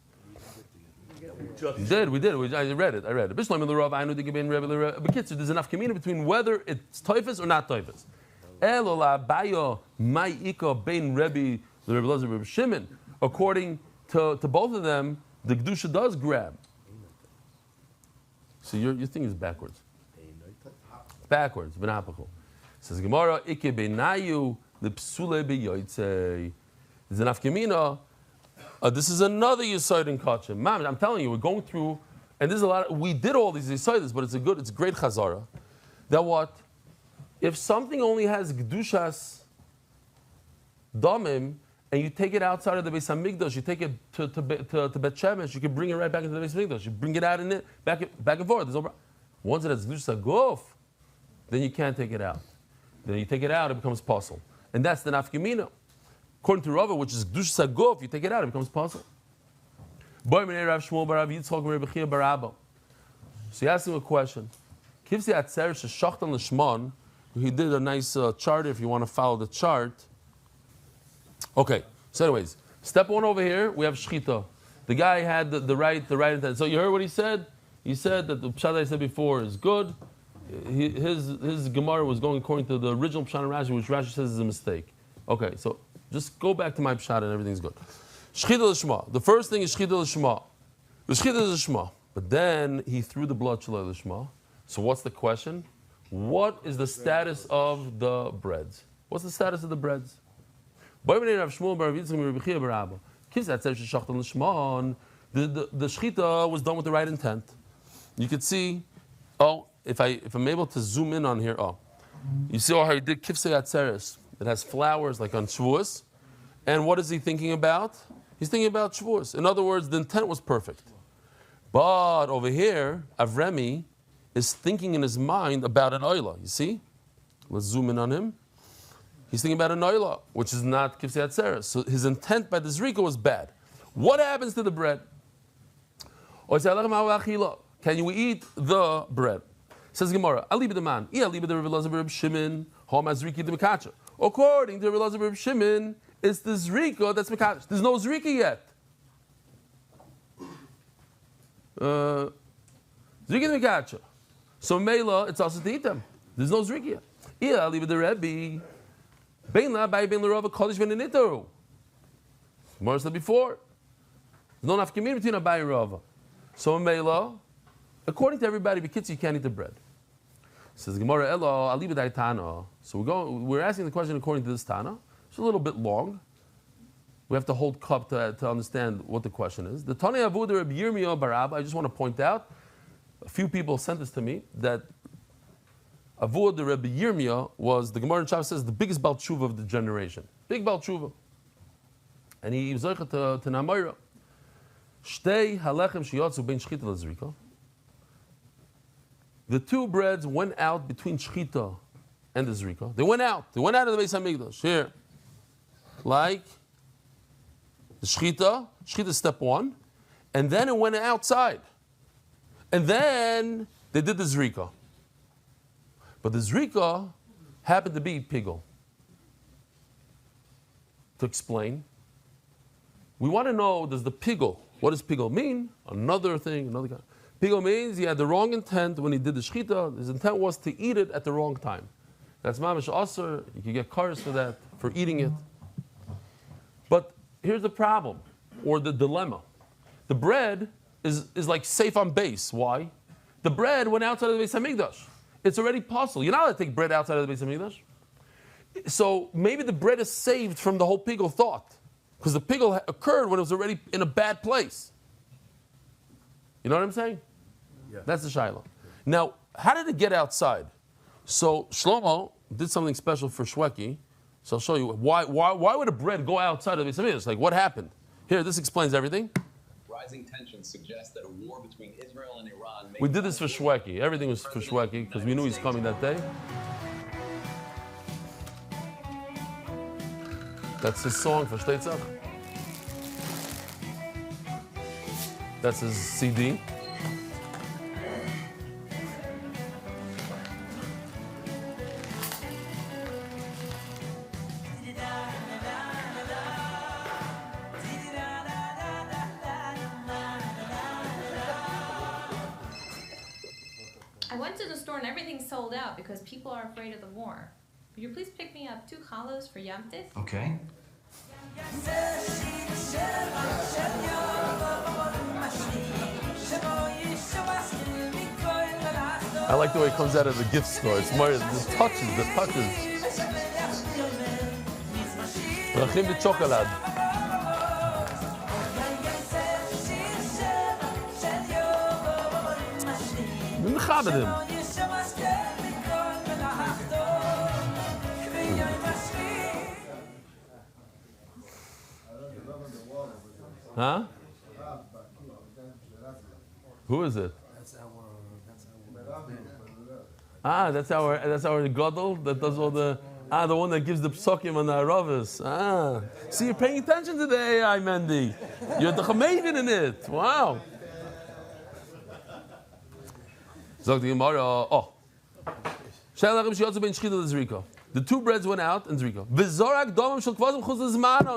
Speaker 3: We
Speaker 1: did. I read it. Bishloim l'Rava, I know the Gebin Rebbe l'Rava. But kids, there's enough community between whether it's toifus or not toifus. Elo la bayo ma'ika bein Rebbe l'Rebbe Lezer Rebbe Shimon. According to both of them, the Kedusha does grab. So your thing is backwards. Backwards, benapical. Says Gemara, Ike benayu l'psule beyotzei. There's enough kamina. This is another Yesod in Kachim. Mom, I'm telling you, we're going through, and there's a lot. We did all these Yesodas, but it's a great Chazara. That what? If something only has Gdushas Damim, and you take it outside of the Beis Hamikdash, you take it to Bet Shemesh, you can bring it right back into the Beis Hamikdash. You bring it out in it, back and forth. Once it has Gdushas Gof, then you can't take it out. Then you take it out, it becomes puzzle. And that's the Nafkamina. According to Rava, which is Kedushas HaGuf, you take it out, it becomes puzzle. So you ask him a question. He did a nice chart if you want to follow the chart. Okay, so anyways, step one over here, we have Shchita. The guy had the right intent. So you heard what he said? He said that the pshat I said before is good. His Gemara was going according to the original pshat in Rashi, which Rashi says is a mistake. Okay, so just go back to my pshat and everything's good. Shchita l'shma. The first thing is shchita l'shma. The shchita is l'shma. But then he threw the blood shalai l'shma. So what's the question? What is the status of the breads? What's the status of the breads? The shchita was done with the right intent. You could see, if I'm able to zoom in on here, You see how he did kifsei atzeres. It has flowers like on Shavuos. And what is he thinking about? He's thinking about Shavuos. In other words, the intent was perfect. But over here, Avremi is thinking in his mind about an oila. You see? Let's zoom in on him. He's thinking about an oila, which is not kifsei atzeres. So his intent by the zrika was bad. What happens to the bread? Can you eat the bread? Says Gemara, according to Rabbi Elazar Reb Shimon, it's the zrika that's mekadosh. There's no zrika yet. Zrika mekadosh. So Mela, it's also to eat them. There's no zrika yet. I'll leave it to Rebbe. Bein la bay bein l'rava kodesh v'nenitaru. Gemara said before. There's no nafka min between Abai and Rava. So Mela, according to everybody, b'kitz you can't eat the bread. Says Gemara, Elo, I'll leave it Tana. So we're asking the question according to this Tana. It's a little bit long. We have to hold cup to understand what the question is. The Tani Avuda Reb Yirmiyah Barab, I just want to point out, a few people sent this to me, that Avuda Reb Yirmiyah was, the Gemara in Shabbos says, the biggest Baal Tshuva of the generation. Big Baal Tshuva. And he was to Namayra. Shtei halechem sheyotzu bein shchita lezrika. The two breads went out between shchita and the zrika. They went out. They went out of the Beis Hamikdash. Here. Like the shchita is step one. And then it went outside. And then they did the zrika. But the zrika happened to be pigel. To explain, we want to know, does the pigel, what does pigel mean? Another thing, another kind. Pigel means he had the wrong intent when he did the shchita. His intent was to eat it at the wrong time. That's mamish aser. You can get cars for that, for eating it. But here's the problem, or the dilemma. The bread is like safe on base. Why? The bread went outside of the Beis Hamikdash. It's already possible. You're not allowed to take bread outside of the Beis Hamikdash. So maybe the bread is saved from the whole pigel thought. Because the pigel occurred when it was already in a bad place. You know what I'm saying?
Speaker 3: Yeah.
Speaker 1: That's the shaila. Now, how did it get outside? So Shlomo did something special for Shweki. So I'll show you why would a bread go outside of the Beis Hamikdash? Like what happened? Here, this explains everything.
Speaker 6: Rising tensions suggest that a war between Israel and Iran may
Speaker 1: We did this for Shweki. Everything was for Shweki because we knew he was coming that day. That's his song for Shteitzach. That's his CD.
Speaker 7: I went to the store and everything's sold out because people are afraid of the war. Would you please pick me up 2 challahs for Yom Tif?
Speaker 5: Okay.
Speaker 1: I like the way it comes out of the gift store. It's more the touches. Rachim the chocolate. Huh? Who is it? That's our gadol that does all the the one that gives the psukim on the aravis. See, you're paying attention to the AI, Mendy. You're the chamevin in it. Wow. Zog the Gemara. The 2 breads went out and zrika.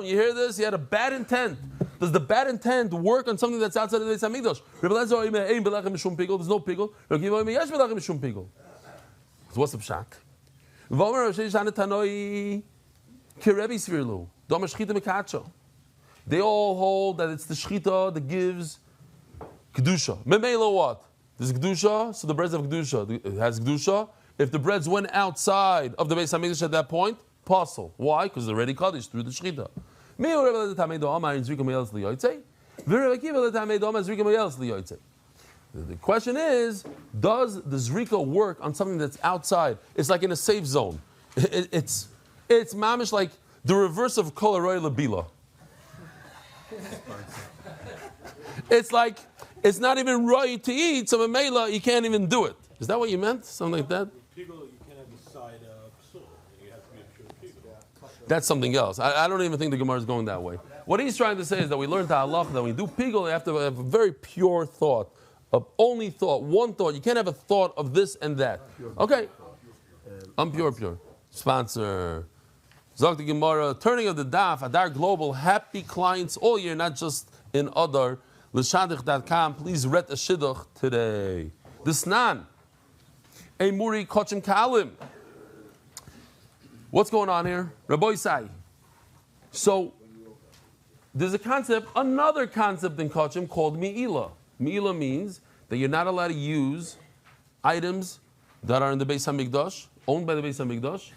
Speaker 1: You hear this? He had a bad intent. Does the bad intent work on something that's outside of the Beis Hamikdash? There's no pigel. So what's the pshat? They all hold that it's the shchita that gives kedusha. Memela what? There's kedusha, so the breads have kedusha. It has kedusha. If the breads went outside of the Beis Hamikdash at that point, possible. Why? Because they're already kaddish through the shchita. The question is, does the zrika work on something that's outside? It's like in a safe zone. It's mamish like the reverse of kol haroy labila. It's like, it's not even right to eat, so Mamela, you can't even do it. Is that what you meant? Something like that?
Speaker 4: Pigel, you can't have the side psul. You have to be a pure pigel.
Speaker 1: That's something else. I don't even think the Gemara is going that way. What he's trying to say is that we learned halacha that when you do pigel, you have to have a very pure thought, only thought, one thought. You can't have a thought of this and that. Okay. I'm pure. Sponsor. Zok the Gemara, turning of the Daf, Adar Global, happy clients all year, not just in Adar. L'shadich.com, please read a shidduch today. The Snan. A Muri Kochim Kalim. What's going on here? Rabbi Isai. So, there's a concept, another concept in Kochim called Mi'ila. Mi'ila means that you're not allowed to use items that are in the Beis HaMikdash, owned by the Beis HaMikdash,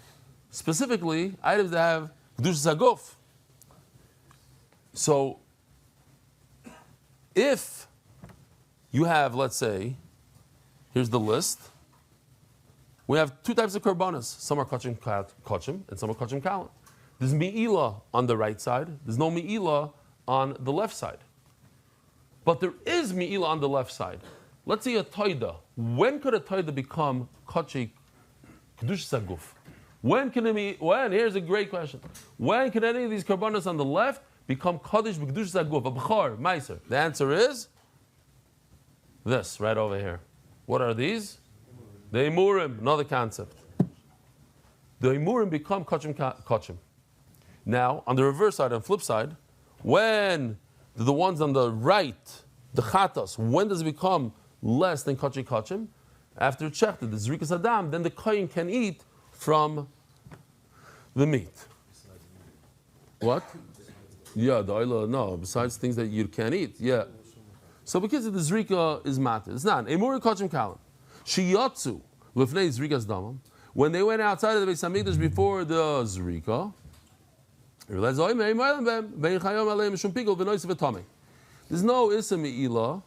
Speaker 1: specifically items that have Kedushas HaGuf. So, if you have, let's say, here's the list. We have two types of korbanos. Some are kochim and some are kochim kalim. There's mi'ila on the right side. There's no mi'ila on the left side. But there is mi'ila on the left side. Let's say a toida. When could a toida become kochi kedushas haguf? When? Here's a great question. When can any of these korbanos on the left become Kaddish b'Kedushas HaGuf, a B'char, Meiser? The answer is this, right over here. What are these? The Imurim, another concept. The Imurim become Kochim. Now, on the reverse side, on the flip side, when the ones on the right, the Chatas, when does it become less than Kochim? After checked, the Zrikas Adam, then the Kohen can eat from the meat. What? Yeah, the oila, no, besides things that you can't eat, yeah. So because of the zrika is matter. It's not. Emuri kochim kalam. Shiyatsu, lefnei zrikas damam. When they went outside of the Beis HaMikdash before the zrika, there's no issa me'ila,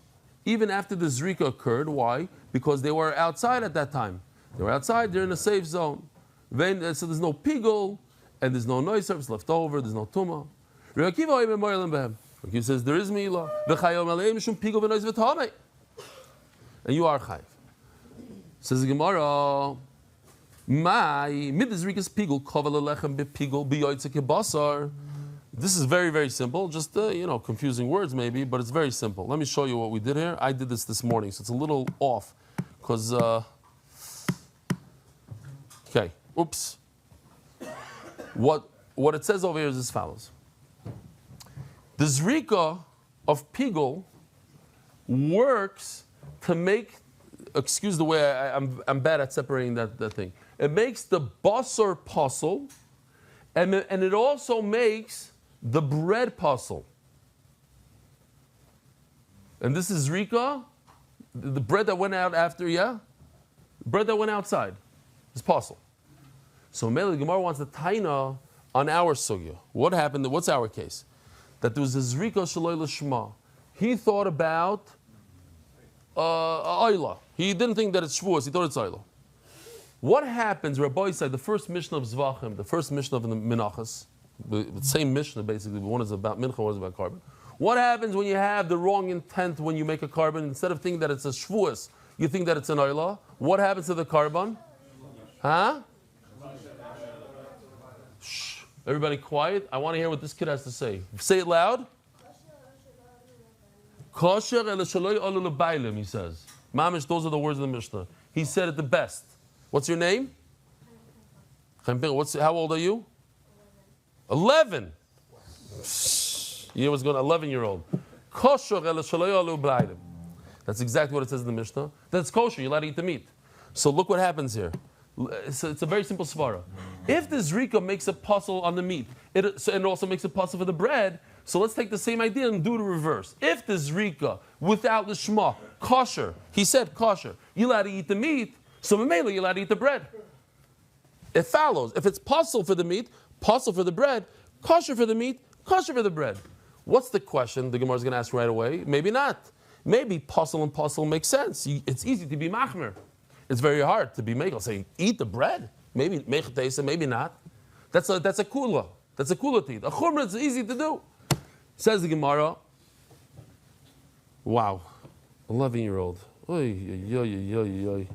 Speaker 1: even after the zrika occurred. Why? Because they were outside at that time. They were outside, they're in a safe zone. So there's no pigul, and there's no noise service left over, there's no tumah. Rabbi Akiva says there is mi'ila. And you are chayv. Says the Gemara, this is very, very simple. Just confusing words maybe, but it's very simple. Let me show you what we did here. I did this morning, so it's a little off because. Okay. Oops. What it says over here is as follows. The zrika of pigul works to make, excuse the way I'm bad at separating that thing. It makes the basar puzzle, and it also makes the bread puzzle. And this is zrika, the bread that went out after, yeah? The bread that went outside is puzzle. So Mele Gemara wants the taina on our sugya. What happened? What's our case? That there was a zrika shaloi l'shma. He thought about oila. He didn't think that it's shvuas. He thought it's oila. What happens? Rabbi said the first Mishnah of Zvachim, the first Mishnah of the Menachos, the same Mishnah basically. One is about mincha, one is about carbon. What happens when you have the wrong intent when you make a carbon? Instead of thinking that it's a shvuas, you think that it's an oila. What happens to the carbon? Huh? Shh. Everybody quiet. I want to hear what this kid has to say. Say it loud. Kosher el shaloi alu lebailim, he says. Mamish, those are the words of the Mishnah. He said it the best. What's your name? How old are you? 11. You was going 11-year-old. Kosher el shaloi alu lebailim. That's exactly what it says in the Mishnah. That's kosher. You're allowed to eat the meat. So look what happens here. It's a very simple svara. If the zrika makes a puzzle on the meat, and it also makes a puzzle for the bread, so let's take the same idea and do the reverse. If the zrika, without the shma, kosher, he said kosher, you're allowed to eat the meat, so memela you're allowed to eat the bread. It follows. If it's puzzle for the meat, puzzle for the bread, kosher for the meat, kosher for the bread. What's the question the Gemara is going to ask right away? Maybe not. maybe puzzle and puzzle makes sense. It's easy to be machmer. It's very hard to be megal. Say, eat the bread. Maybe make it taste, maybe not. That's a kula. That's a kula to eat. A chumrah is easy to do. Says the Gemara. Wow, 11-year-old. Oy, oy, oy, oy, oy.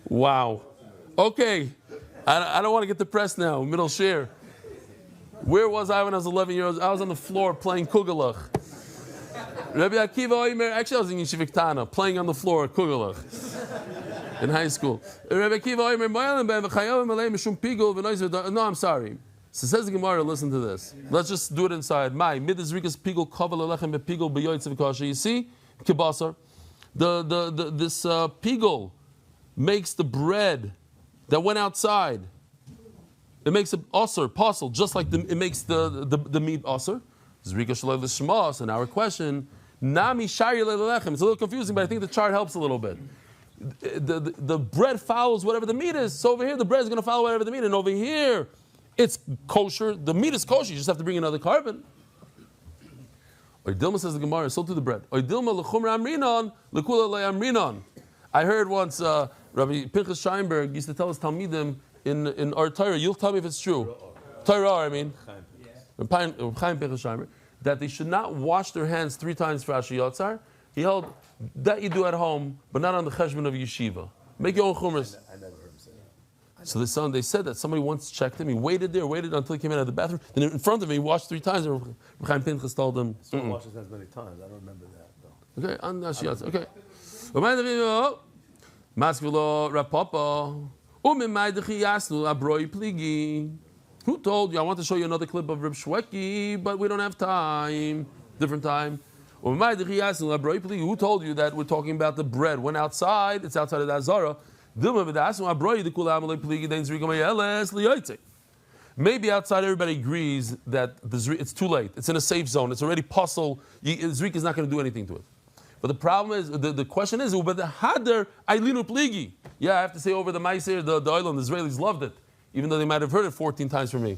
Speaker 1: Wow. Okay. I don't want to get depressed now. Middle share. Where was I when I was 11 years old? I was on the floor playing kugelach. Rabbi Akiva Oimer, actually I was in Yeshivik Tana, playing on the floor at kugelach in high school. Rabbi Akiva Oimer, no, I'm sorry. So says the Gemara, listen to this. Let's just do it inside. This pigul makes the bread that went outside. It makes it osir, possible, just like it makes the meat osir. Zrika shalei l'shma. And our question, nami shari le'lechem. It's a little confusing, but I think the chart helps a little bit. The bread follows whatever the meat is. So over here, the bread is going to follow whatever the meat is. And over here, it's kosher. The meat is kosher. You just have to bring another carbon. Oidilma says the Gemara, so to the bread. Oidilma l'chumra amrinon, l'kula le'amrinon. I heard once Rabbi Pinchas Scheinberg used to tell us Talmidim in our Torah. You'll tell me if it's true. Torah, I mean. Chaim Pinchas Scheinberg, that they should not wash their hands 3 times for Asher Yotzar. He held that you do at home, but not on the cheshbon of yeshiva. Make your own chumras.
Speaker 3: I never heard him say that.
Speaker 1: So they said that somebody once checked him. He waited until he came out of the bathroom. Then in front of him, he washed 3 times. And Chaim Pinchas told him,
Speaker 3: So he washed his hands many times. I don't remember that though.
Speaker 1: okay, on Asher Yotzar. Okay. Maskvilo Rapapa. Who told you? I want to show you another clip of Reb Shweki, but we don't have time. Different time. Who told you that we're talking about the bread? When outside, it's outside of the Azara. Maybe outside everybody agrees that it's too late. It's in a safe zone. It's already puzzle. Zrika is not going to do anything to it. But the problem is, the question is, but the Hader Ailinu Pligi. Yeah, I have to say over the Meiser, the oil, the Israelis loved it, even though they might have heard it 14 times from me.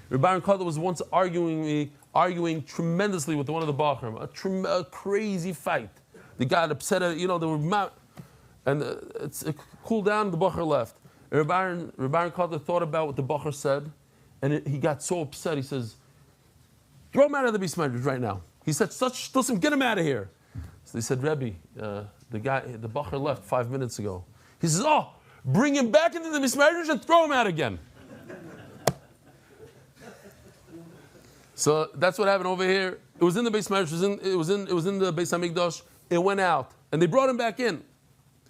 Speaker 1: Rabbi Baron Kotler was once arguing tremendously with one of the Bachrim, a crazy fight. They got upset at, they were and it cooled down, the Bachar left. And Rabbi Baron Kotler thought about what the Bachar said, and he got so upset, he says, throw him out of the Beis Medrash right now. He said, listen, get him out of here. So they said, Rebbe, the Bachar left 5 minutes ago. He says, bring him back into the Beis Medrash and throw him out again. So that's what happened over here. It was in the Beis Medrash, it was in the Beis Hamikdash. It went out, and they brought him back in.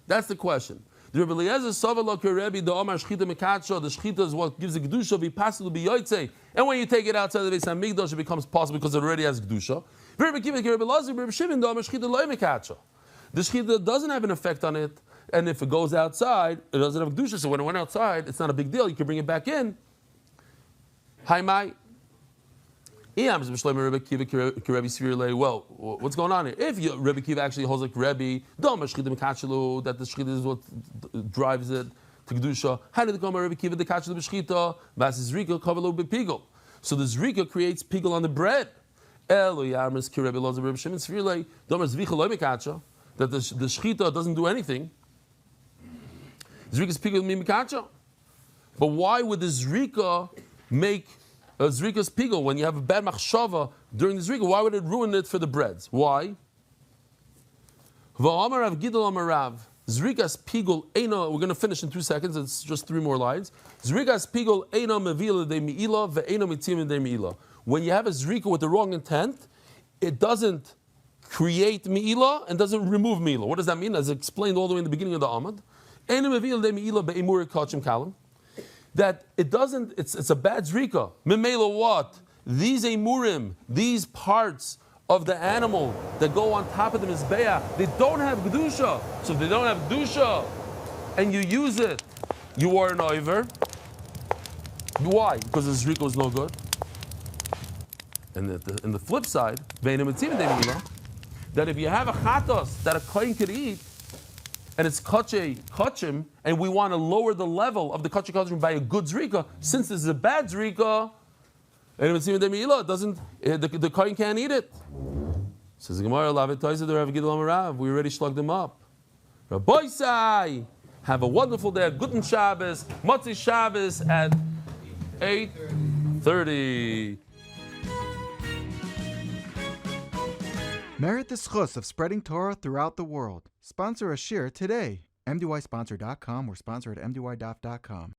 Speaker 1: That's the question. The Rebbe Eliezer Savala Rebbe, the Omar Shchita Mekatsha, the Shchita is what gives the Kedusha, Vipasil B'yoytze. And when you take it outside the Beis Hamikdash, it becomes possible because it already has Kedusha. The Shchita doesn't have an effect on it, and if it goes outside, it doesn't have Kedusha, so when it went outside, it's not a big deal, you can bring it back in. Hi, Mai. Well, what's going on here? If Rebbe Kiva actually holds like Rebbe, that the Shchita is what drives it to Kedusha, how did it come Rebbe Kiva the Kachel b'Shchita? Vas Zrika kavalo b'Pigel. So the Zrika creates Pigel on the bread. That the Shchita doesn't do anything. Zrika's Pigel mimikacha. But why would the Zrika make a Zrika's Pigel when you have a bad machshava during the Zrika? Why would it ruin it for the breads? Why? V'amar Gidol Amarav. Zrika's Pigel Eino. We're going to finish in 2 seconds. It's just 3 more lines. Zrika's Pigel Eino Mevila de Miila ve'Eino Mitzim de Miila. When you have a Zrika with the wrong intent, it doesn't create Miila and doesn't remove Miila. What does that mean? As explained all the way in the beginning of the Amud. Eino Mevila de Miila be'Emur Kachim Kalim. That it doesn't, it's a bad Zrika. Memela what? These Emurim, these parts of the animal that go on top of the Mizbeah, they don't have Kedusha. So if they don't have Kedusha and you use it, you are an Oiver. Why? Because the Zrika was no good. And the flip side, that if you have a chatos that a kohen could eat, and it's kachim, and we want to lower the level of the kachim by a good zrika, since this is a bad zrika, And if it doesn't, the kohen can't eat it. Says the Gemara, we already slugged him up. Rabbi Sai, have a wonderful day, Guten Shabbos, Motzi Shabbos at 8:30.
Speaker 8: Merit the schus of spreading Torah throughout the world. Sponsor a shir today. MDYsponsor.com or sponsor at MDYDaf.com.